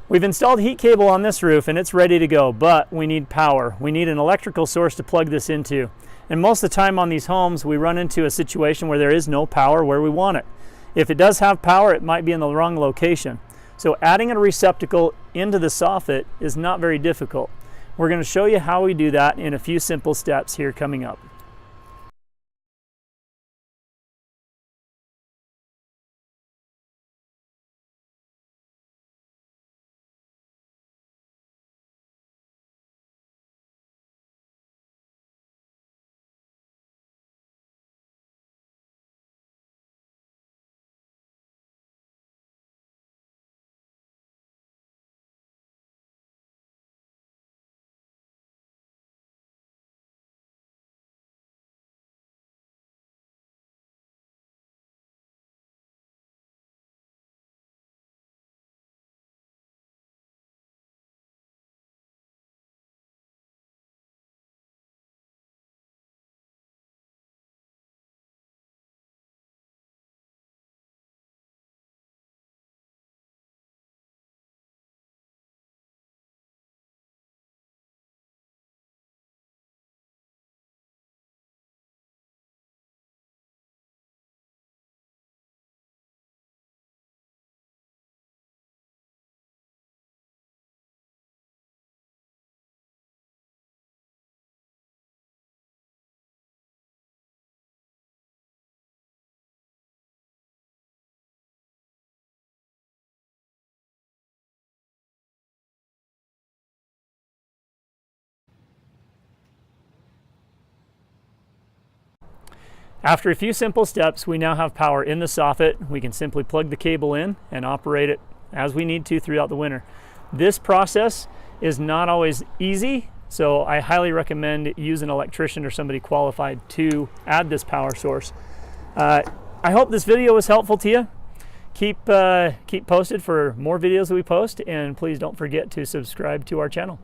We've installed heat cable on this roof and it's ready to go, but we need power. We need an electrical source to plug this into. And most of the time on these homes, we run into a situation where there is no power where we want it. If it does have power, it might be in the wrong location. So adding a receptacle into the soffit is not very difficult. We're going to show you how we do that in a few simple steps here coming up. After a few simple steps, we now have power in the soffit. We can simply plug the cable in and operate it as we need to throughout the winter. This process is not always easy, so I highly recommend use an electrician or somebody qualified to add this power source. I hope this video was helpful to you. Keep posted for more videos that we post, and please don't forget to subscribe to our channel.